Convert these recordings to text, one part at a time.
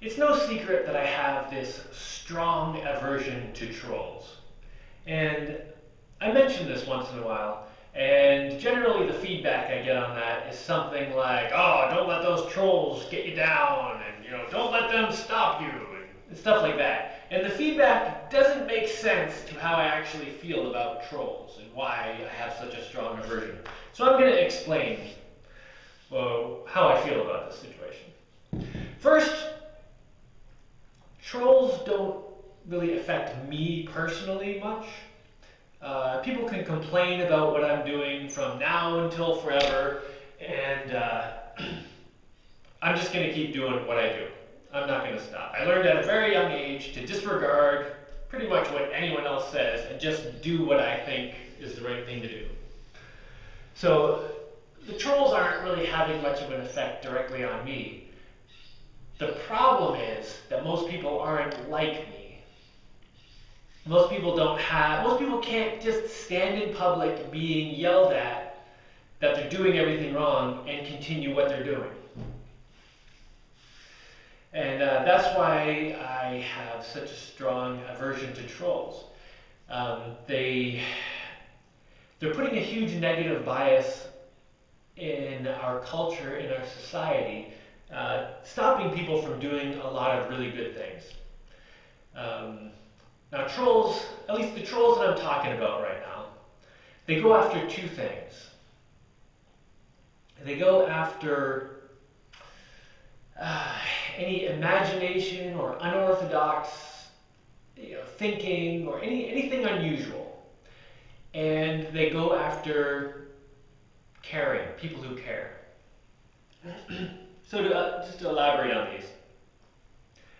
It's no secret that I have this strong aversion to trolls. And I mention this once in a while, and generally the feedback I get on that is something like, oh, don't let those trolls get you down, and don't let them stop you, and stuff like that. And the feedback doesn't make sense to how I actually feel about trolls and why I have such a strong aversion. So I'm going to explain how I feel about this situation. First, trolls don't really affect me personally much. People can complain about what I'm doing from now until forever, and I'm just going to keep doing what I do. I'm not going to stop. I learned at a very young age to disregard pretty much what anyone else says and just do what I think is the right thing to do. So the trolls aren't really having much of an effect directly on me. The problem is that most people aren't like me. Most people can't just stand in public being yelled at that they're doing everything wrong and continue what they're doing. And that's why I have such a strong aversion to trolls. They're putting a huge negative bias in our culture, in our society, stopping people from doing a lot of really good things. Now trolls, at least the trolls that I'm talking about right now, they go after two things. They go after any imagination or unorthodox thinking or anything unusual. And they go after caring, people who care. So just to elaborate on these.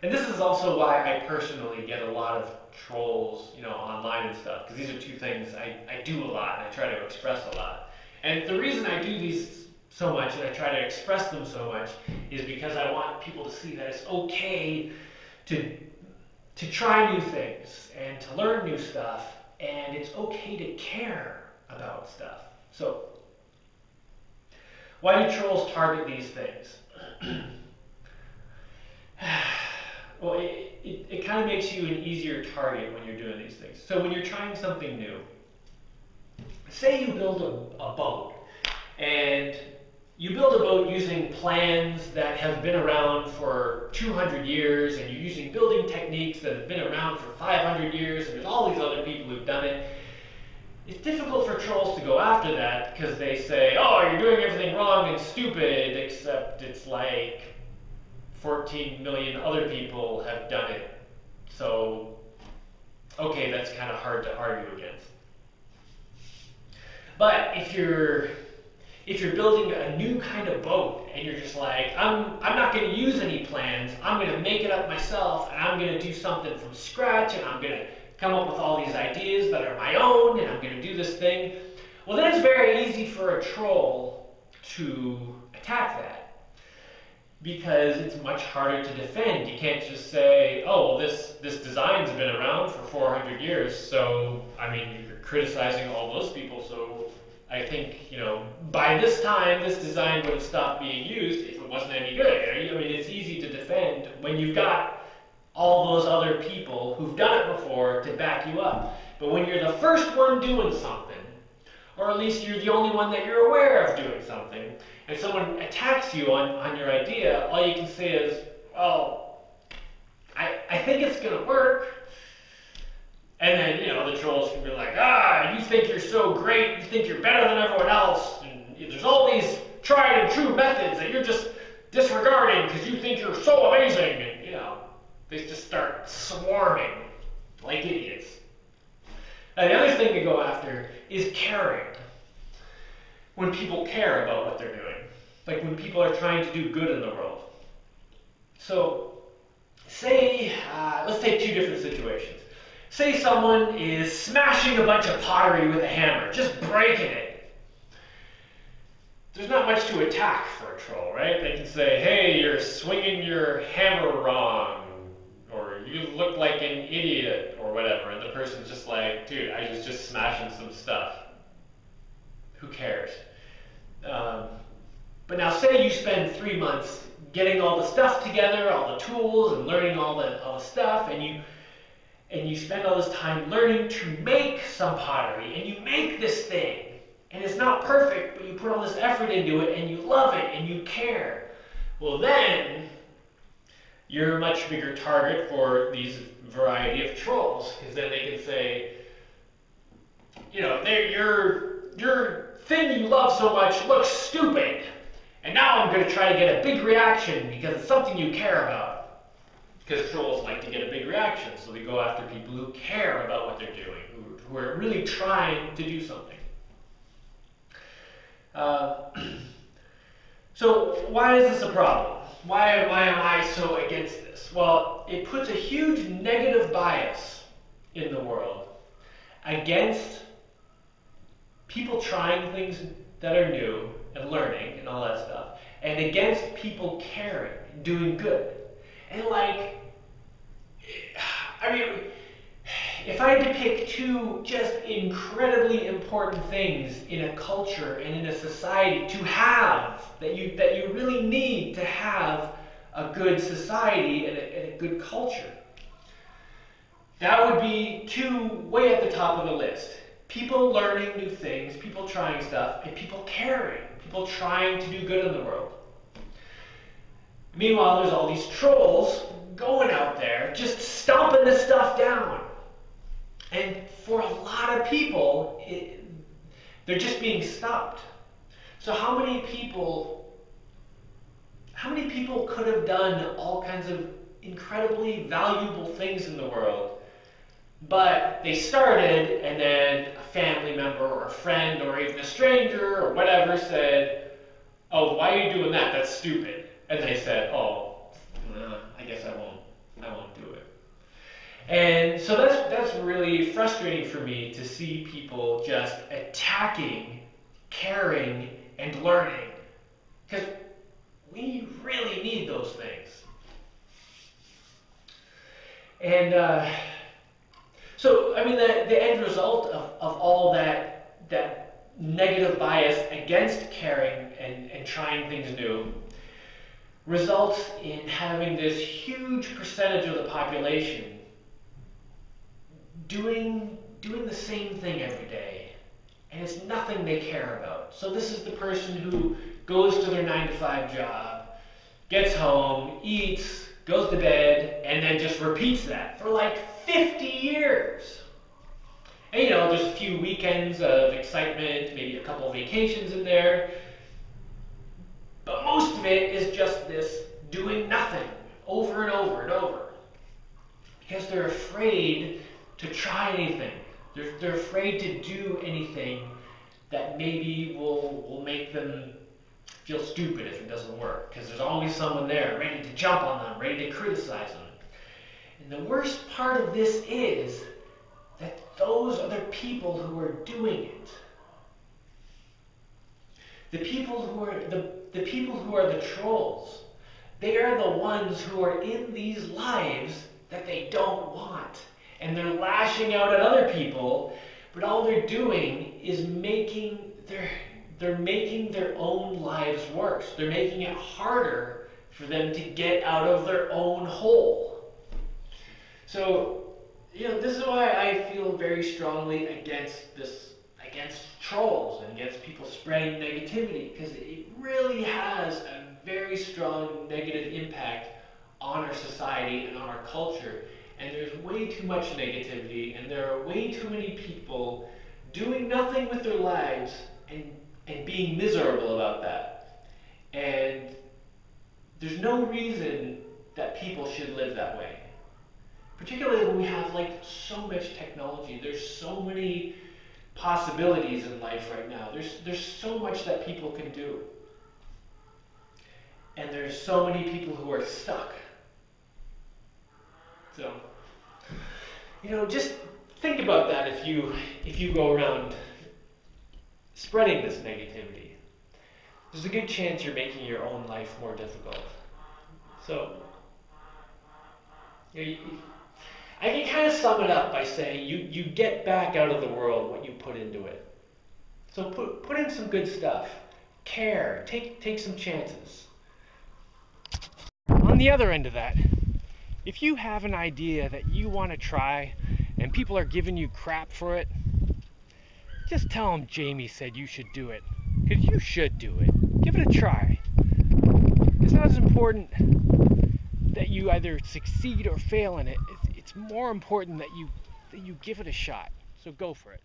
And this is also why I personally get a lot of trolls, online and stuff, because these are two things I do a lot and I try to express a lot. And the reason I do these so much and I try to express them so much is because I want people to see that it's okay to try new things and to learn new stuff, and it's okay to care about stuff. So, why do trolls target these things? Well, it kind of makes you an easier target when you're doing these things. So when you're trying something new, say you build a boat, and you build a boat using plans that have been around for 200 years, and you're using building techniques that have been around for 500 years, and there's all these other people who've done it. It's difficult for trolls to go after that because they say, oh, you're doing everything wrong and stupid, except it's like 14 million other people have done it. So, okay, that's kind of hard to argue against. But if you're building a new kind of boat and you're just like, I'm not going to use any plans, I'm going to make it up myself, and I'm going to do something from scratch, and I'm going to come up with all these ideas that are my own, and I'm going to do this thing, well, then it's very easy for a troll to attack that. Because it's much harder to defend. You can't just say, oh, well, this design's been around for 400 years, so, you're criticizing all those people, so I think, by this time, this design would have stopped being used if it wasn't any good. It's easy to defend when you've got all those other people who've done it before to back you up. But when you're the first one doing something, or at least you're the only one that you're aware of doing something, and someone attacks you on your idea, all you can say is, well, I think it's going to work. And then, the trolls can be like, you think you're so great, you think you're better than everyone else, and there's all these tried and true methods that you're just disregarding because you think you're so amazing, and, they just start swarming like idiots. And the other thing to go after is caring. When people care about what they're doing. Like when people are trying to do good in the world. So, say, let's take two different situations. Say someone is smashing a bunch of pottery with a hammer, just breaking it. There's not much to attack for a troll, right? They can say, hey, you're swinging your hammer wrong, or you look like an idiot, or whatever. And the person's just like, dude, I was just smashing some stuff. Who cares? But now say you spend 3 months getting all the stuff together, all the tools, and learning all the stuff, and you spend all this time learning to make some pottery, and you make this thing, and it's not perfect, but you put all this effort into it, and you love it, and you care. Well, then you're a much bigger target for these variety of trolls, because then they can say, you know, your thing you love so much looks stupid, and now I'm going to try to get a big reaction because it's something you care about. Because trolls like to get a big reaction, so they go after people who care about what they're doing, who are really trying to do something. So why is this a problem? Why am I so against this? Well, it puts a huge negative bias in the world against people trying things that are new and learning and all that stuff, and against people caring, doing good. And like, I mean, if I had to pick two just incredibly important things in a culture and in a society to have, that you really need to have a good society and a good culture, that would be two way at the top of the list. People learning new things, people trying stuff, and people caring, people trying to do good in the world. Meanwhile, there's all these trolls going out there just stomping this stuff down. And for a lot of people, they're just being stopped. So how many people could have done all kinds of incredibly valuable things in the world, but they started, and then a family member or a friend or even a stranger or whatever said, "Oh, why are you doing that? That's stupid." And they said, "Oh, I guess I won't do it." And so that's really frustrating for me to see people just attacking, caring, and learning, because we really need those things. And so, I mean, the end result of all that negative bias against caring and trying things new results in having this huge percentage of the population doing the same thing every day, and it's nothing they care about. So this is the person who goes to their 9-to-5 job, gets home, eats, goes to bed, and then just repeats that for like 50 years. And you know, there's a few weekends of excitement, maybe a couple of vacations in there, but most of it is just this doing nothing over and over and over, because they're afraid to try anything. They're afraid to do anything that maybe will make them feel stupid if it doesn't work, because there's always someone there ready to jump on them, ready to criticize them. And the worst part of this is that those are the people who are doing it. The people who are the trolls. They are the ones who are in these lives that they don't want. And they're lashing out at other people, but all they're doing is making their own lives worse. They're making it harder for them to get out of their own hole. So, you know, this is why I feel very strongly against trolls and against people spreading negativity, because it really has a very strong negative impact on our society and on our culture. And there's way too much negativity, and there are way too many people doing nothing with their lives and being miserable about that. And there's no reason that people should live that way. Particularly when we have like so much technology. There's so many possibilities in life right now. There's so much that people can do. And there's so many people who are stuck. So, you know, just think about that if you go around spreading this negativity. There's a good chance you're making your own life more difficult. So, I can kind of sum it up by saying you get back out of the world what you put into it. So put in some good stuff. Care. Take some chances. the other end of that, if you have an idea that you want to try and people are giving you crap for it, just tell them Jaimie said you should do it, because you should do it. Give it a try. It's not as important that you either succeed or fail in it. It's more important that you give it a shot. So go for it.